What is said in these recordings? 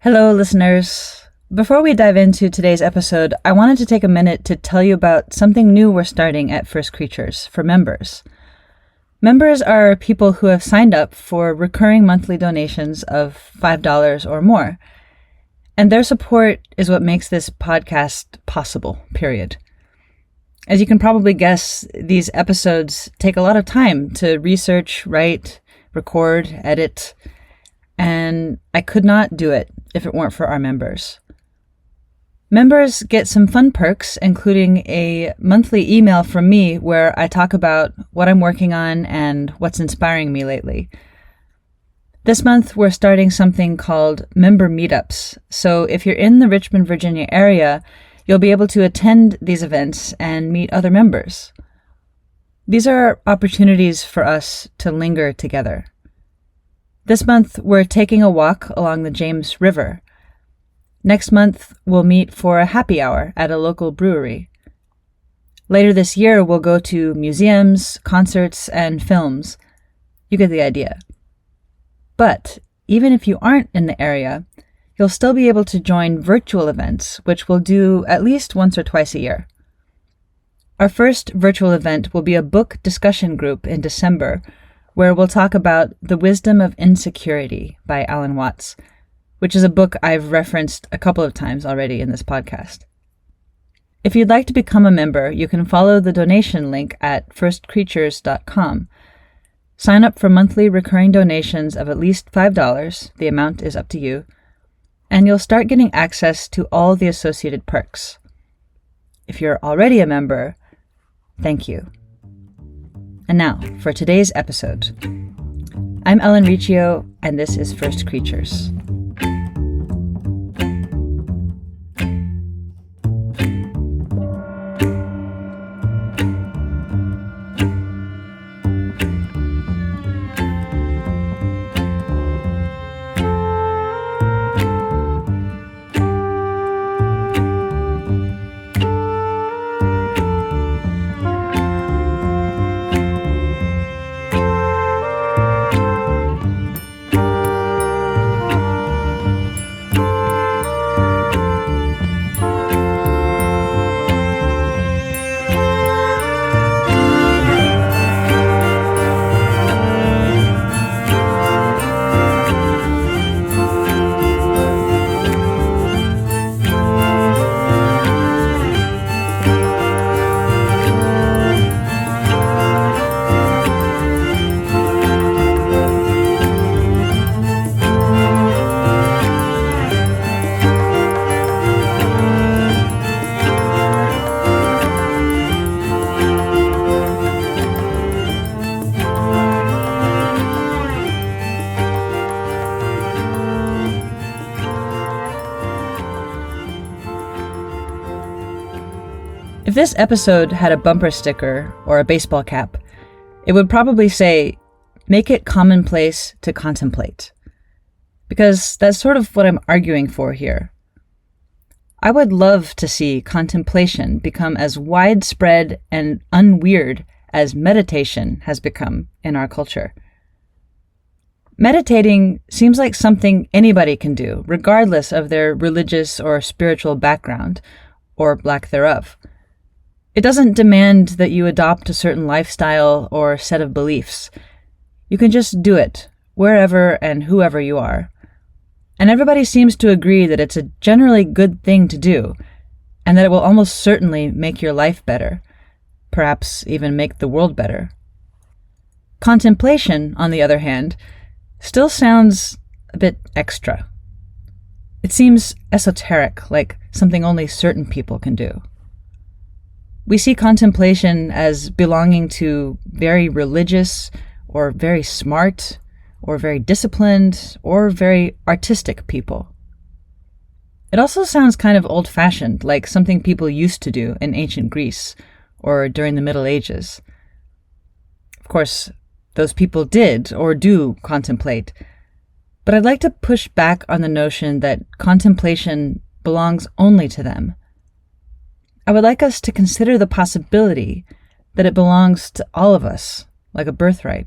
Hello, listeners. Before we dive into today's episode, I wanted to take a minute to tell you about something new we're starting at First Creatures for members. Members are people who have signed up for recurring monthly donations of $5 or more, and their support is what makes this podcast possible, period. As you can probably guess, these episodes take a lot of time to research, write, record, edit, and I could not do it if it weren't for our members. Members get some fun perks, including a monthly email from me where I talk about what I'm working on and what's inspiring me lately. This month, we're starting something called Member Meetups. So if you're in the Richmond, Virginia area, you'll be able to attend these events and meet other members. These are opportunities for us to linger together. This month, we're taking a walk along the James River. Next month, we'll meet for a happy hour at a local brewery. Later this year, we'll go to museums, concerts, and films. You get the idea. But even if you aren't in the area, you'll still be able to join virtual events, which we'll do at least once or twice a year. Our first virtual event will be a book discussion group in December, where we'll talk about The Wisdom of Insecurity by Alan Watts, which is a book I've referenced a couple of times already in this podcast. If you'd like to become a member, you can follow the donation link at firstcreatures.com. Sign up for monthly recurring donations of at least $5, the amount is up to you, and you'll start getting access to all the associated perks. If you're already a member, thank you. And now, for today's episode. I'm Ellen Riccio, and this is First Creatures. If this episode had a bumper sticker or a baseball cap, it would probably say, "Make it commonplace to contemplate." Because that's sort of what I'm arguing for here. I would love to see contemplation become as widespread and unweird as meditation has become in our culture. Meditating seems like something anybody can do, regardless of their religious or spiritual background, or lack thereof. It doesn't demand that you adopt a certain lifestyle or set of beliefs. You can just do it, wherever and whoever you are. And everybody seems to agree that it's a generally good thing to do, and that it will almost certainly make your life better, perhaps even make the world better. Contemplation, on the other hand, still sounds a bit extra. It seems esoteric, like something only certain people can do. We see contemplation as belonging to very religious, or very smart, or very disciplined, or very artistic people. It also sounds kind of old-fashioned, like something people used to do in ancient Greece, or during the Middle Ages. Of course, those people did, or do, contemplate, but I'd like to push back on the notion that contemplation belongs only to them. I would like us to consider the possibility that it belongs to all of us, like a birthright.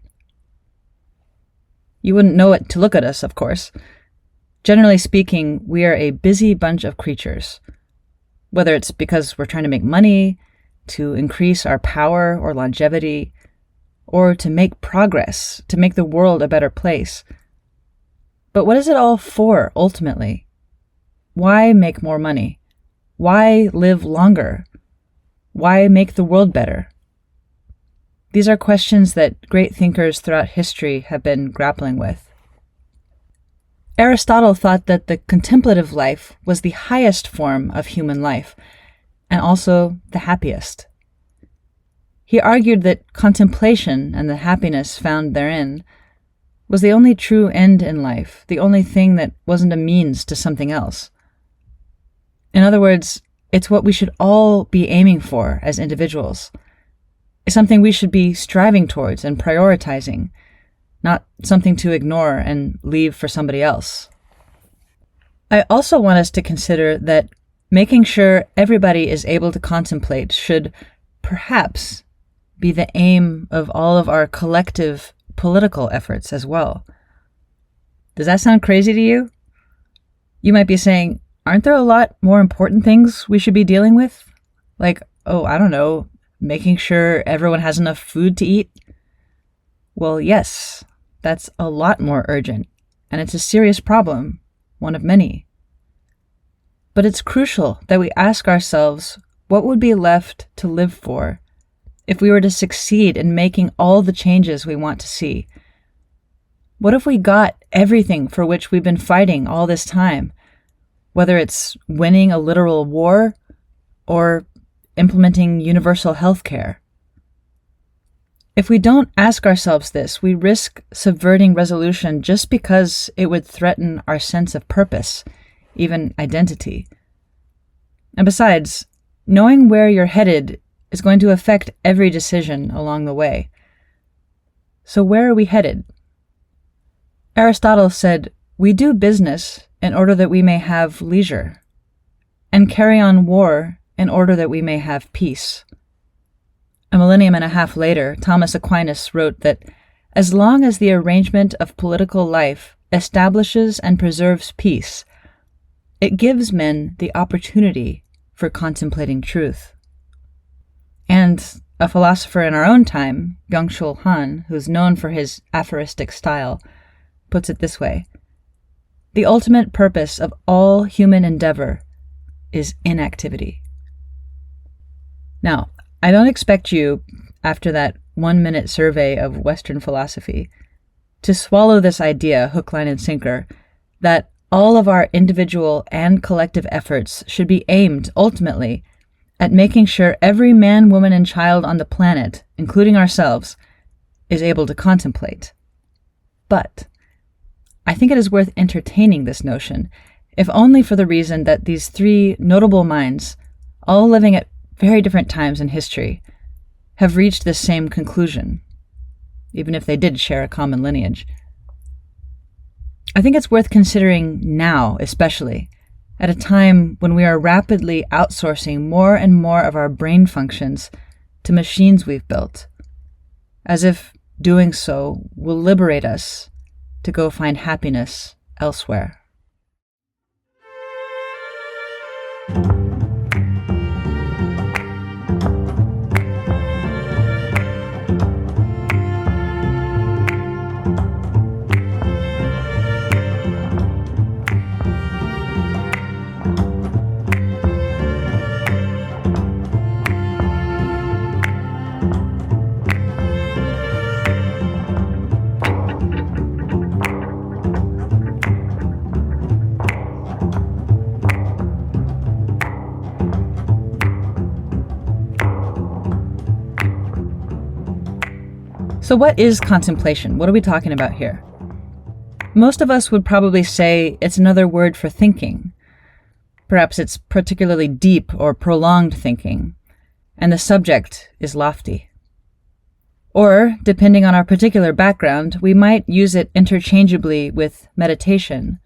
You wouldn't know it to look at us, of course. Generally speaking, we are a busy bunch of creatures. Whether it's because we're trying to make money, to increase our power or longevity, or to make progress, to make the world a better place. But what is it all for, ultimately? Why make more money? Why live longer? Why make the world better? These are questions that great thinkers throughout history have been grappling with. Aristotle thought that the contemplative life was the highest form of human life, and also the happiest. He argued that contemplation and the happiness found therein was the only true end in life, the only thing that wasn't a means to something else. In other words, it's what we should all be aiming for as individuals. It's something we should be striving towards and prioritizing, not something to ignore and leave for somebody else. I also want us to consider that making sure everybody is able to contemplate should perhaps be the aim of all of our collective political efforts as well. Does that sound crazy to you? You might be saying, aren't there a lot more important things we should be dealing with? Like, I don't know, making sure everyone has enough food to eat? Well, yes, that's a lot more urgent, and it's a serious problem, one of many. But it's crucial that we ask ourselves what would be left to live for if we were to succeed in making all the changes we want to see. What if we got everything for which we've been fighting all this time, whether it's winning a literal war or implementing universal health care? If we don't ask ourselves this, we risk subverting resolution just because it would threaten our sense of purpose, even identity. And besides, knowing where you're headed is going to affect every decision along the way. So where are we headed? Aristotle said, "We do business in order that we may have leisure, and carry on war in order that we may have peace." A millennium and a half later, Thomas Aquinas wrote that as long as the arrangement of political life establishes and preserves peace, it gives men the opportunity for contemplating truth. And a philosopher in our own time, Byung-Chul Han, who's known for his aphoristic style, puts it this way: "The ultimate purpose of all human endeavor is inactivity." Now, I don't expect you, after that 1-minute survey of Western philosophy, to swallow this idea hook, line, and sinker that all of our individual and collective efforts should be aimed, ultimately, at making sure every man, woman, and child on the planet, including ourselves, is able to contemplate. But I think it is worth entertaining this notion, if only for the reason that these three notable minds, all living at very different times in history, have reached this same conclusion, even if they did share a common lineage. I think it's worth considering now, especially, at a time when we are rapidly outsourcing more and more of our brain functions to machines we've built, as if doing so will liberate us to go find happiness elsewhere. So what is contemplation? What are we talking about here? Most of us would probably say it's another word for thinking. Perhaps it's particularly deep or prolonged thinking, and the subject is lofty. Or, depending on our particular background, we might use it interchangeably with meditation.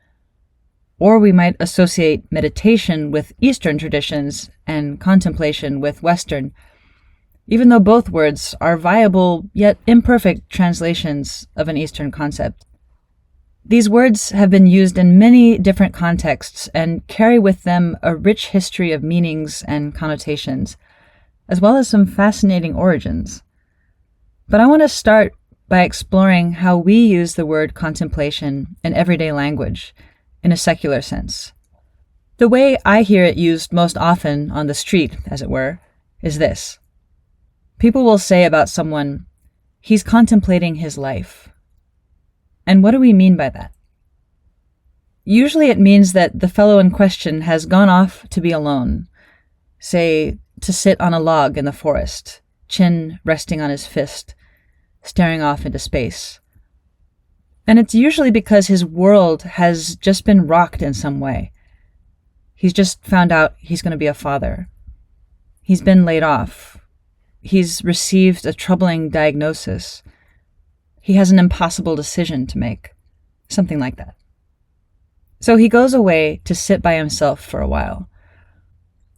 Or we might associate meditation with Eastern traditions and contemplation with Western, even though both words are viable yet imperfect translations of an Eastern concept. These words have been used in many different contexts and carry with them a rich history of meanings and connotations, as well as some fascinating origins. But I want to start by exploring how we use the word contemplation in everyday language, in a secular sense. The way I hear it used most often on the street, as it were, is this. People will say about someone, "He's contemplating his life." And what do we mean by that? Usually it means that the fellow in question has gone off to be alone, say, to sit on a log in the forest, chin resting on his fist, staring off into space. And it's usually because his world has just been rocked in some way. He's just found out he's going to be a father. He's been laid off. He's received a troubling diagnosis. He has an impossible decision to make. Something like that. So he goes away to sit by himself for a while.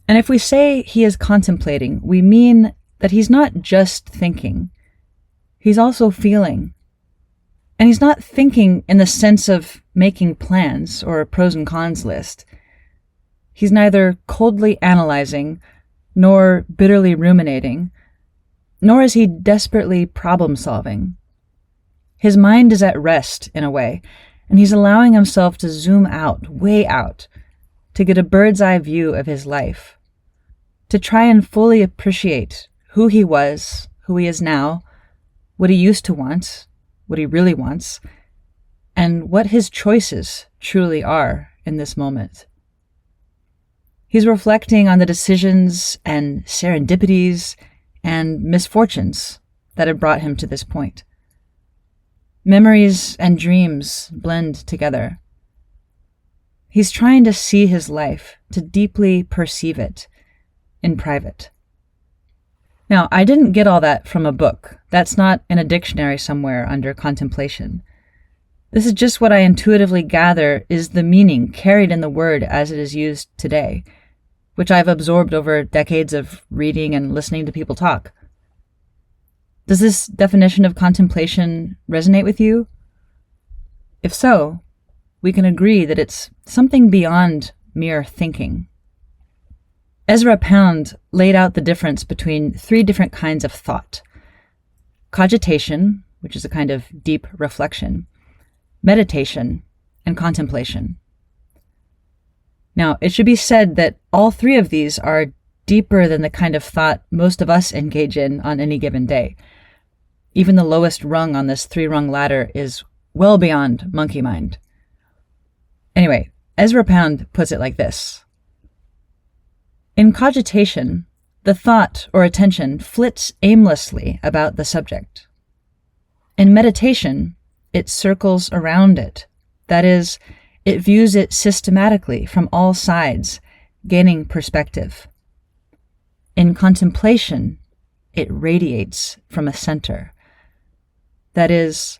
And if we say he is contemplating, we mean that he's not just thinking. He's also feeling. And he's not thinking in the sense of making plans or a pros and cons list. He's neither coldly analyzing, nor bitterly ruminating, nor is he desperately problem-solving. His mind is at rest, in a way, and he's allowing himself to zoom out, way out, to get a bird's-eye view of his life, to try and fully appreciate who he was, who he is now, what he used to want, what he really wants, and what his choices truly are in this moment. He's reflecting on the decisions and serendipities and misfortunes that have brought him to this point. Memories and dreams blend together. He's trying to see his life, to deeply perceive it in private. Now, I didn't get all that from a book. That's not in a dictionary somewhere under contemplation. This is just what I intuitively gather is the meaning carried in the word as it is used today, which I've absorbed over decades of reading and listening to people talk. Does this definition of contemplation resonate with you? If so, we can agree that it's something beyond mere thinking. Ezra Pound laid out the difference between 3 different kinds of thought. Cogitation, which is a kind of deep reflection, meditation, and contemplation. Now, it should be said that all 3 of these are deeper than the kind of thought most of us engage in on any given day. Even the lowest rung on this 3-rung ladder is well beyond monkey mind. Anyway, Ezra Pound puts it like this. In cogitation, the thought or attention flits aimlessly about the subject. In meditation, it circles around it. That is, it views it systematically from all sides, gaining perspective. In contemplation, it radiates from a center. That is,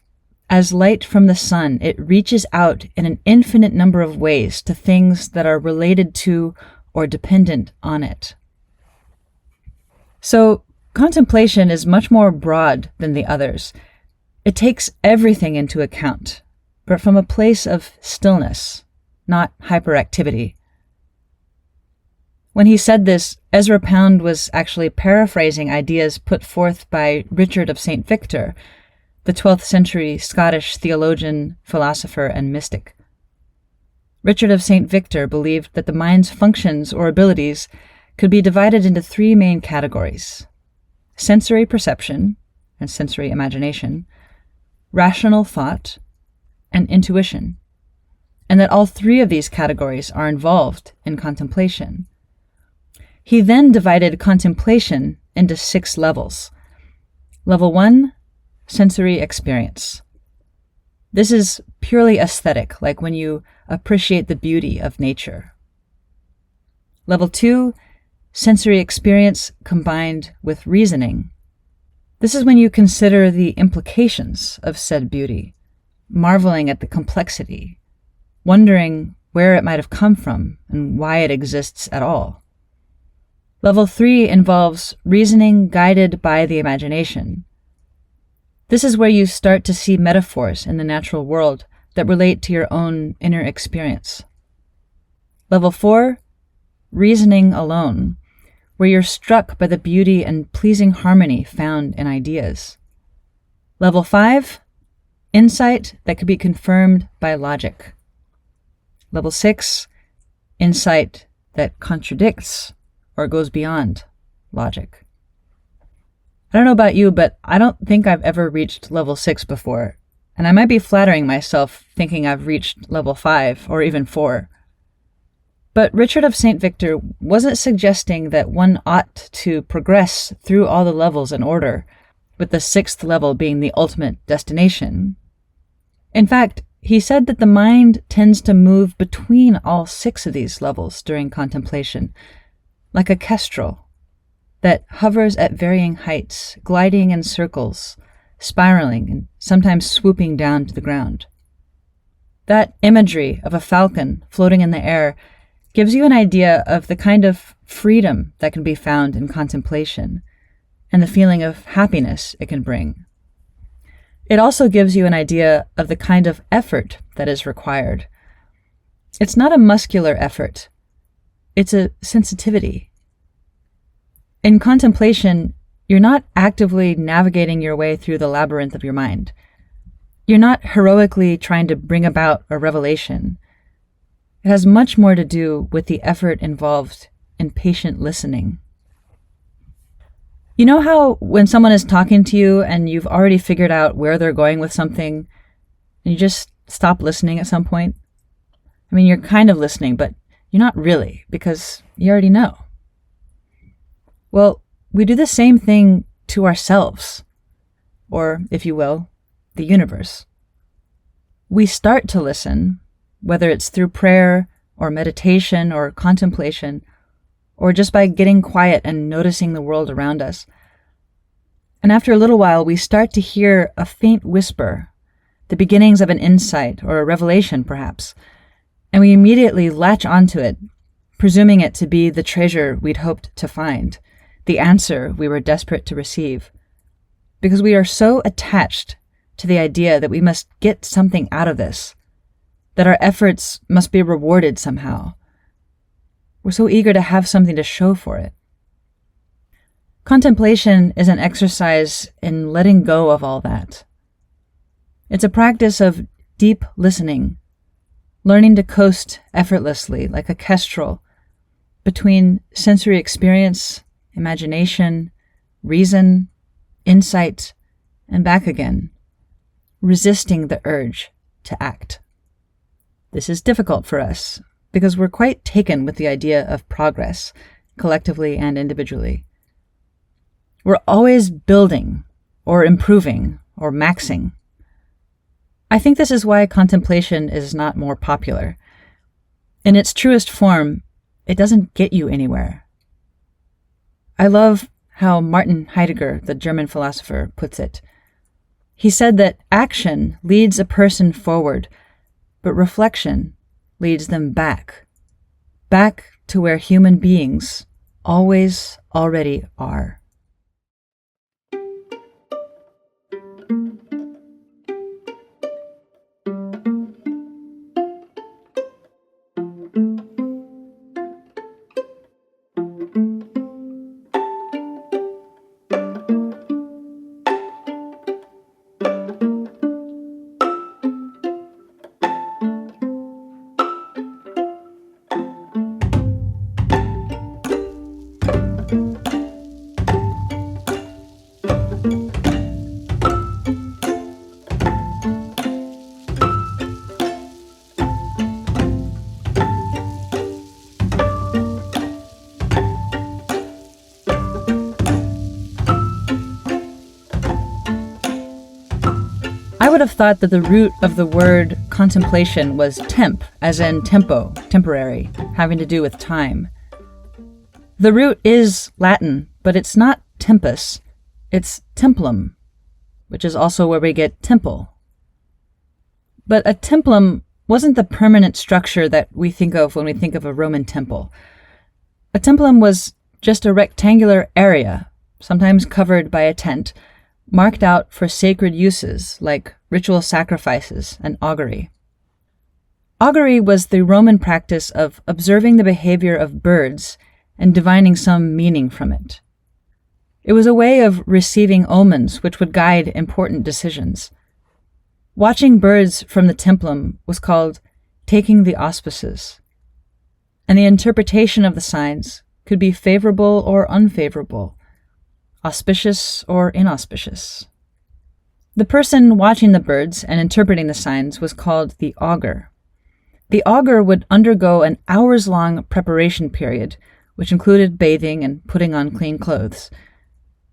as light from the sun, it reaches out in an infinite number of ways to things that are related to or dependent on it. So, contemplation is much more broad than the others. It takes everything into account, but from a place of stillness, not hyperactivity. When he said this, Ezra Pound was actually paraphrasing ideas put forth by Richard of St. Victor, the 12th century Scottish theologian, philosopher, and mystic. Richard of St. Victor believed that the mind's functions or abilities could be divided into 3 main categories: sensory perception and sensory imagination, rational thought, and intuition, and that all 3 of these categories are involved in contemplation. He then divided contemplation into 6 levels. Level 1, sensory experience. This is purely aesthetic, like when you appreciate the beauty of nature. Level 2, sensory experience combined with reasoning. This is when you consider the implications of said beauty, marveling at the complexity, wondering where it might have come from and why it exists at all. Level 3 involves reasoning guided by the imagination. This is where you start to see metaphors in the natural world that relate to your own inner experience. Level 4, reasoning alone, where you're struck by the beauty and pleasing harmony found in ideas. Level 5, insight that could be confirmed by logic. Level 6, insight that contradicts or goes beyond logic. I don't know about you, but I don't think I've ever reached level 6 before, and I might be flattering myself thinking I've reached level 5 or even 4. But Richard of St. Victor wasn't suggesting that one ought to progress through all the levels in order, with the 6th level being the ultimate destination. In fact, he said that the mind tends to move between all 6 of these levels during contemplation, like a kestrel that hovers at varying heights, gliding in circles, spiraling, and sometimes swooping down to the ground. That imagery of a falcon floating in the air gives you an idea of the kind of freedom that can be found in contemplation and the feeling of happiness it can bring. It also gives you an idea of the kind of effort that is required. It's not a muscular effort. It's a sensitivity. In contemplation, you're not actively navigating your way through the labyrinth of your mind. You're not heroically trying to bring about a revelation. It has much more to do with the effort involved in patient listening. You know how when someone is talking to you and you've already figured out where they're going with something, and you just stop listening at some point? I mean, you're kind of listening, but you're not really, because you already know. Well, we do the same thing to ourselves, or, if you will, the universe. We start to listen, whether it's through prayer or meditation or contemplation, or just by getting quiet and noticing the world around us. And after a little while, we start to hear a faint whisper, the beginnings of an insight or a revelation, perhaps, and we immediately latch onto it, presuming it to be the treasure we'd hoped to find, the answer we were desperate to receive, because we are so attached to the idea that we must get something out of this, that our efforts must be rewarded somehow. We're so eager to have something to show for it. Contemplation is an exercise in letting go of all that. It's a practice of deep listening, learning to coast effortlessly like a kestrel between sensory experience, imagination, reason, insight, and back again, resisting the urge to act. This is difficult for us because we're quite taken with the idea of progress, collectively and individually. We're always building or improving or maxing. I think this is why contemplation is not more popular. In its truest form, it doesn't get you anywhere. I love how Martin Heidegger, the German philosopher, puts it. He said that action leads a person forward, but reflection leads them back to where human beings always already are. I would have thought that the root of the word contemplation was temp, as in tempo, temporary, having to do with time. The root is Latin, but it's not tempus, it's templum, which is also where we get temple. But a templum wasn't the permanent structure that we think of when we think of a Roman temple. A templum was just a rectangular area, sometimes covered by a tent, marked out for sacred uses like ritual sacrifices and augury. Augury was the Roman practice of observing the behavior of birds and divining some meaning from it. It was a way of receiving omens which would guide important decisions. Watching birds from the templum was called taking the auspices, and the interpretation of the signs could be favorable or unfavorable, auspicious or inauspicious. The person watching the birds and interpreting the signs was called the augur. The augur would undergo an hours-long preparation period, which included bathing and putting on clean clothes.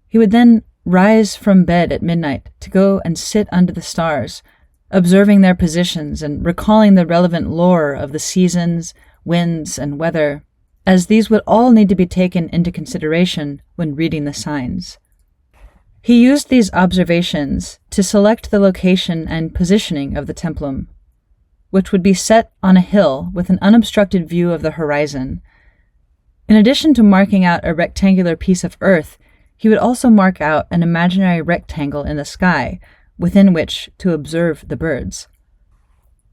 He would then rise from bed at midnight to go and sit under the stars, observing their positions and recalling the relevant lore of the seasons, winds, and weather, as these would all need to be taken into consideration when reading the signs. He used these observations to select the location and positioning of the templum, which would be set on a hill with an unobstructed view of the horizon. In addition to marking out a rectangular piece of earth, he would also mark out an imaginary rectangle in the sky, within which to observe the birds.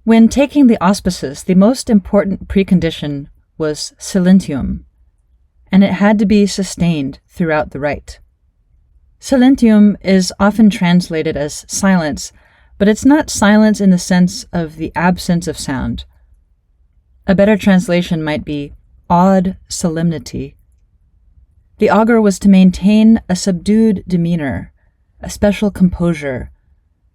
When taking the auspices, the most important precondition was silentium, and it had to be sustained throughout the rite. Silentium is often translated as silence, but it's not silence in the sense of the absence of sound. A better translation might be awed solemnity. The augur was to maintain a subdued demeanor, a special composure,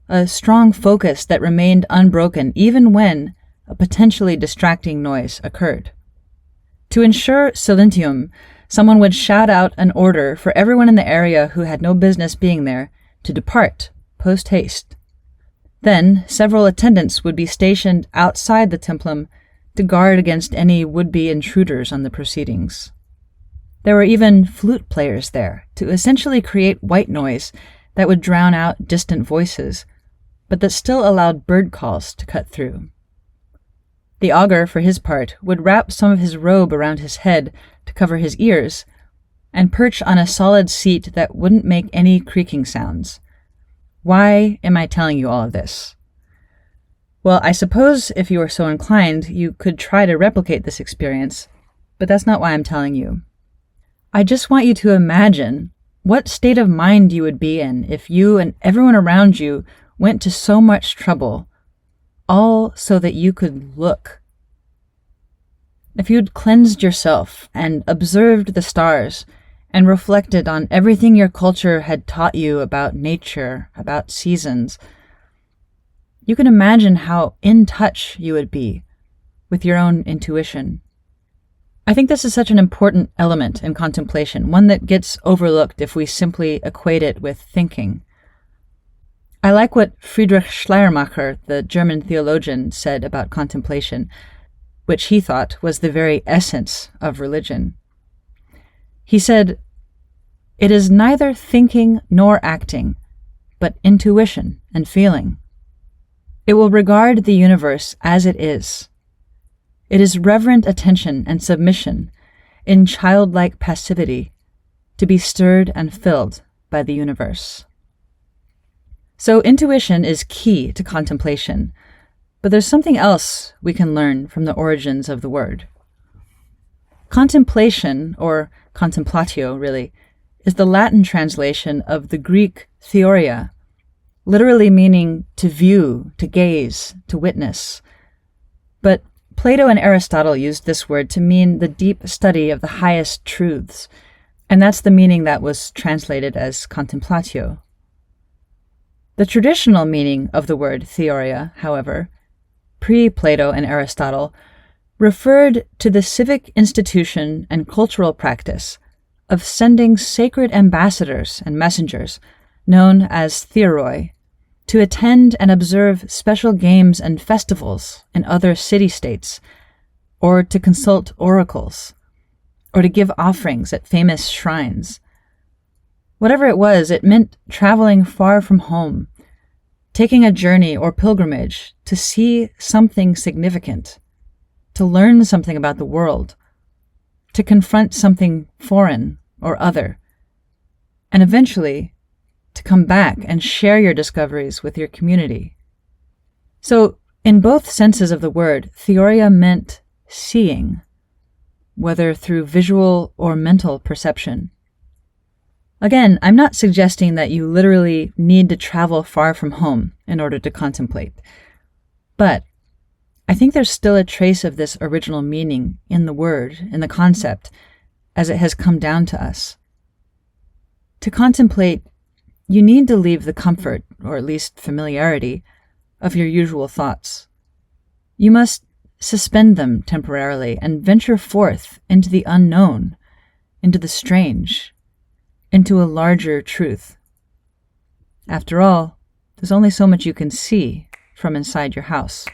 a strong focus that remained unbroken even when a potentially distracting noise occurred. To ensure silentium, someone would shout out an order for everyone in the area who had no business being there to depart post haste. Then several attendants would be stationed outside the templum to guard against any would-be intruders on the proceedings. There were even flute players there to essentially create white noise that would drown out distant voices, but that still allowed bird calls to cut through. The augur, for his part, would wrap some of his robe around his head to cover his ears and perch on a solid seat that wouldn't make any creaking sounds. Why am I telling you all of this? Well, I suppose if you are so inclined, you could try to replicate this experience, but that's not why I'm telling you. I just want you to imagine what state of mind you would be in if you and everyone around you went to so much trouble, all so that you could look. If you'd cleansed yourself and observed the stars and reflected on everything your culture had taught you about nature, about seasons, you can imagine how in touch you would be with your own intuition. I think this is such an important element in contemplation, one that gets overlooked if we simply equate it with thinking. I like what Friedrich Schleiermacher, the German theologian, said about contemplation, which he thought was the very essence of religion. He said, "It is neither thinking nor acting, but intuition and feeling. It will regard the universe as it is. It is reverent attention and submission, in childlike passivity, to be stirred and filled by the universe." So intuition is key to contemplation, but there's something else we can learn from the origins of the word. Contemplation, or contemplatio really, is the Latin translation of the Greek theoria, literally meaning to view, to gaze, to witness. But Plato and Aristotle used this word to mean the deep study of the highest truths, and that's the meaning that was translated as contemplatio. The traditional meaning of the word theoria, however, pre-Plato and Aristotle, referred to the civic institution and cultural practice of sending sacred ambassadors and messengers, known as theoroi, to attend and observe special games and festivals in other city-states, or to consult oracles, or to give offerings at famous shrines. Whatever it was, it meant traveling far from home, taking a journey or pilgrimage to see something significant, to learn something about the world, to confront something foreign or other, and eventually to come back and share your discoveries with your community. So In both senses of the word, theoria meant seeing, whether through visual or mental perception. Again, I'm not suggesting that you literally need to travel far from home in order to contemplate, but I think there's still a trace of this original meaning in the word, in the concept, as it has come down to us. To contemplate, you need to leave the comfort, or at least familiarity, of your usual thoughts. You must suspend them temporarily and venture forth into the unknown, into the strange, into a larger truth. After all, there's only so much you can see from inside your house.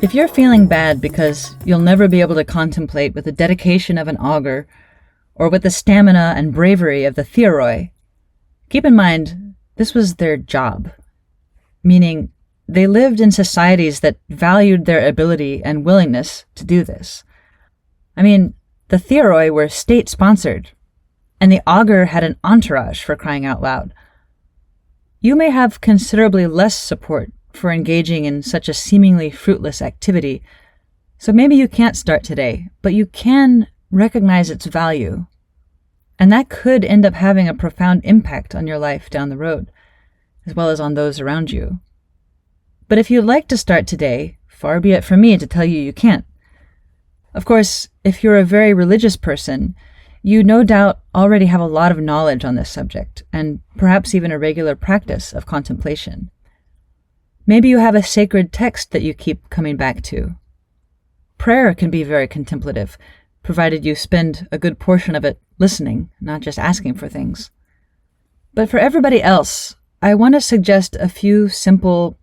If you're feeling bad because you'll never be able to contemplate with the dedication of an augur or with the stamina and bravery of the theoroi, keep in mind this was their job, meaning they lived in societies that valued their ability and willingness to do this. I mean, the theoroi were state-sponsored, and the augur had an entourage, for crying out loud. You may have considerably less support for engaging in such a seemingly fruitless activity, so maybe you can't start today, but you can recognize its value, and that could end up having a profound impact on your life down the road, as well as on those around you. But if you'd like to start today, far be it from me to tell you you can't. Of course, if you're a very religious person, you no doubt already have a lot of knowledge on this subject, and perhaps even a regular practice of contemplation. Maybe you have a sacred text that you keep coming back to. Prayer can be very contemplative, provided you spend a good portion of it listening, not just asking for things. But for everybody else, I want to suggest a few simple,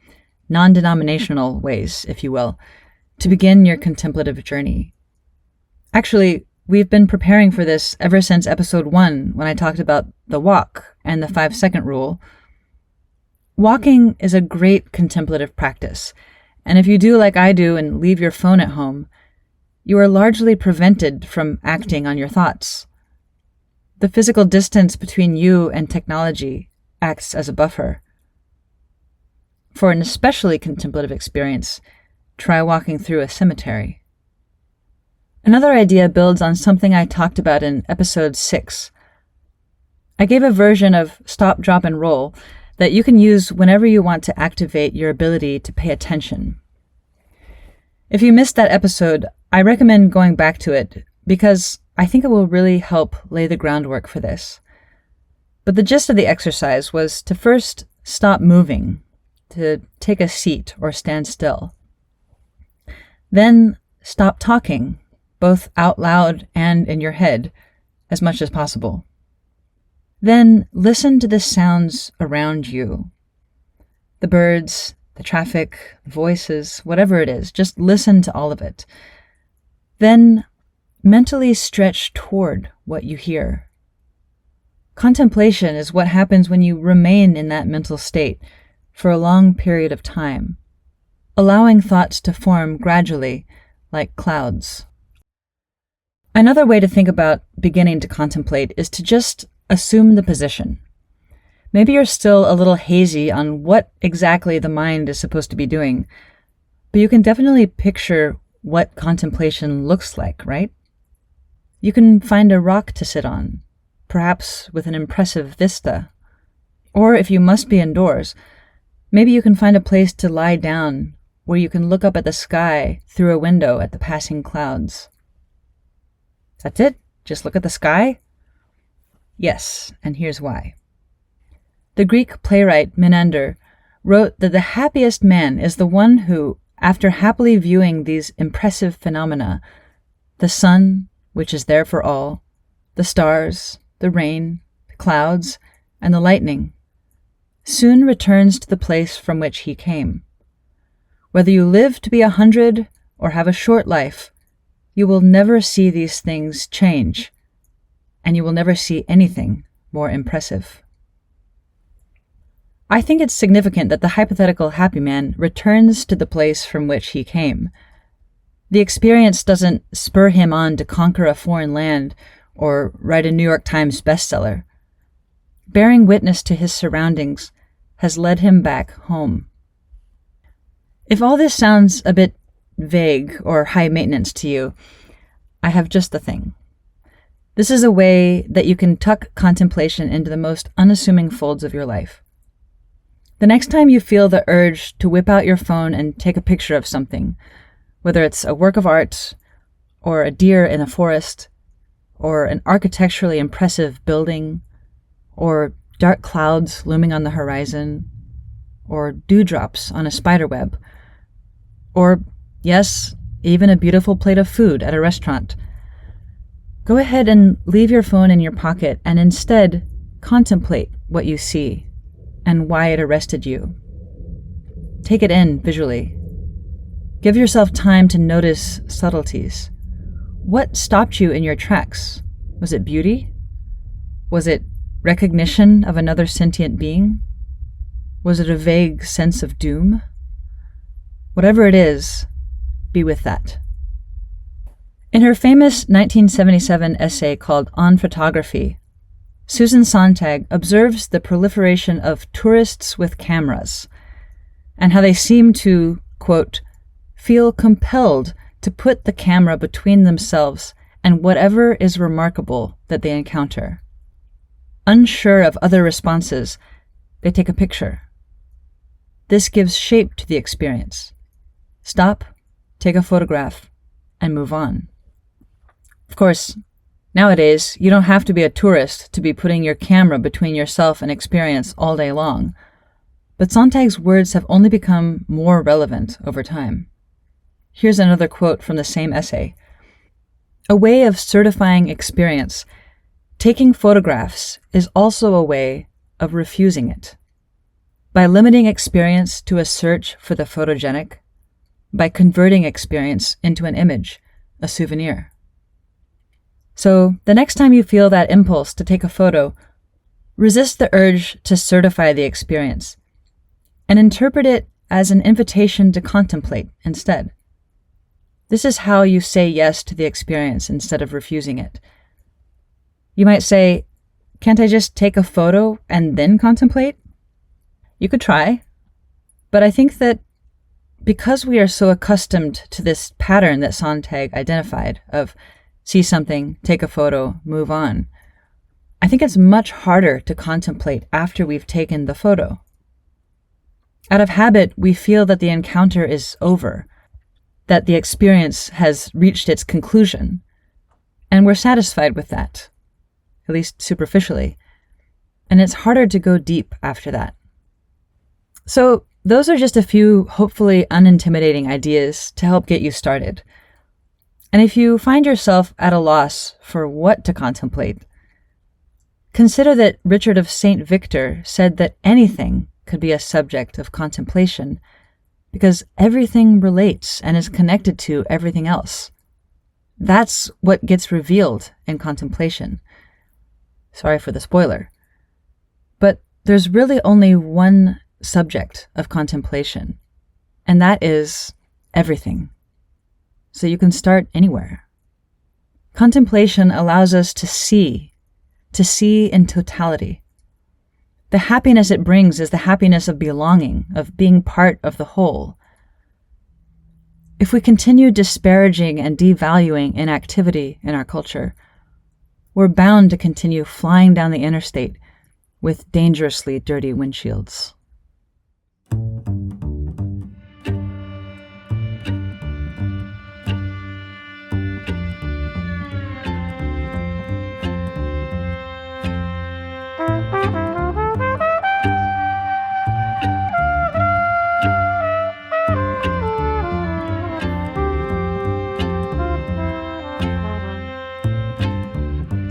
non-denominational ways, if you will, to begin your contemplative journey. Actually, we've been preparing for this ever since episode 1, when I talked about the walk and the 5-second rule. Walking is a great contemplative practice, and if you do like I do and leave your phone at home, you are largely prevented from acting on your thoughts. The physical distance between you and technology acts as a buffer. For an especially contemplative experience, try walking through a cemetery. Another idea builds on something I talked about in episode 6. I gave a version of stop, drop, and roll that you can use whenever you want to activate your ability to pay attention. If you missed that episode, I recommend going back to it because I think it will really help lay the groundwork for this. But the gist of the exercise was to first stop moving, to take a seat or stand still. Then stop talking, both out loud and in your head, as much as possible. Then listen to the sounds around you. The birds, the traffic, the voices, whatever it is, just listen to all of it. Then mentally stretch toward what you hear. Contemplation is what happens when you remain in that mental state for a long period of time, allowing thoughts to form gradually, like clouds. Another way to think about beginning to contemplate is to just assume the position. Maybe you're still a little hazy on what exactly the mind is supposed to be doing, but you can definitely picture what contemplation looks like, right? You can find a rock to sit on, perhaps with an impressive vista. Or if you must be indoors, maybe you can find a place to lie down where you can look up at the sky through a window at the passing clouds. That's it? Just look at the sky? Yes, and here's why. The Greek playwright Menander wrote that the happiest man is the one who, after happily viewing these impressive phenomena, the sun, which is there for all, the stars, the rain, the clouds, and the lightning, soon returns to the place from which he came. Whether you live to be 100 or have a short life, you will never see these things change, and you will never see anything more impressive. I think it's significant that the hypothetical happy man returns to the place from which he came. The experience doesn't spur him on to conquer a foreign land or write a New York Times bestseller. Bearing witness to his surroundings has led him back home. If all this sounds a bit vague or high maintenance to you, I have just the thing. This is a way that you can tuck contemplation into the most unassuming folds of your life. The next time you feel the urge to whip out your phone and take a picture of something, whether it's a work of art, or a deer in a forest, or an architecturally impressive building, or dark clouds looming on the horizon, or dewdrops on a spiderweb, or, yes, even a beautiful plate of food at a restaurant, go ahead and leave your phone in your pocket and instead contemplate what you see and why it arrested you. Take it in visually. Give yourself time to notice subtleties. What stopped you in your tracks? Was it beauty? Was it recognition of another sentient being? Was it a vague sense of doom? Whatever it is, be with that. In her famous 1977 essay called On Photography, Susan Sontag observes the proliferation of tourists with cameras and how they seem to, quote, feel compelled to put the camera between themselves and whatever is remarkable that they encounter. Unsure of other responses, they take a picture. This gives shape to the experience. Stop, take a photograph, and move on. Of course, nowadays, you don't have to be a tourist to be putting your camera between yourself and experience all day long, but Sontag's words have only become more relevant over time. Here's another quote from the same essay. A way of certifying experience, taking photographs, is also a way of refusing it. By limiting experience to a search for the photogenic, by converting experience into an image, a souvenir. So, the next time you feel that impulse to take a photo, resist the urge to certify the experience and interpret it as an invitation to contemplate instead. This is how you say yes to the experience instead of refusing it. You might say, can't I just take a photo and then contemplate? You could try, but I think that because we are so accustomed to this pattern that Sontag identified of see something, take a photo, move on, I think it's much harder to contemplate after we've taken the photo. Out of habit, we feel that the encounter is over, that the experience has reached its conclusion, and we're satisfied with that, at least superficially, and it's harder to go deep after that. So those are just a few hopefully unintimidating ideas to help get you started. And if you find yourself at a loss for what to contemplate, consider that Richard of St. Victor said that anything could be a subject of contemplation because everything relates and is connected to everything else. That's what gets revealed in contemplation. Sorry for the spoiler. But there's really only one subject of contemplation, and that is everything. So you can start anywhere. Contemplation allows us to see in totality. The happiness it brings is the happiness of belonging, of being part of the whole. If we continue disparaging and devaluing inactivity in our culture, we're bound to continue flying down the interstate with dangerously dirty windshields.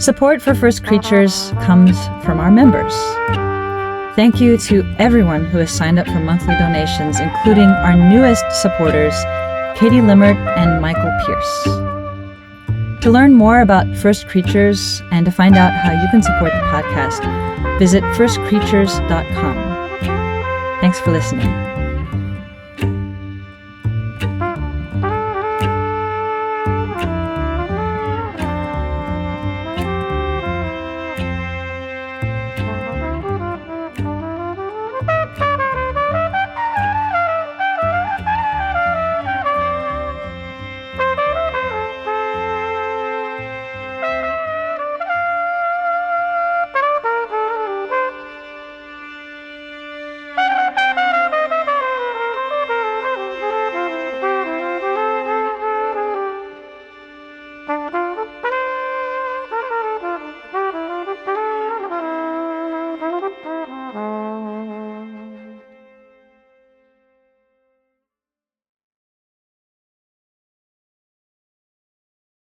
Support for First Creatures comes from our members. Thank you to everyone who has signed up for monthly donations, including our newest supporters, Katie Limmert and Michael Pierce. To learn more about First Creatures and to find out how you can support the podcast, visit firstcreatures.com. Thanks for listening.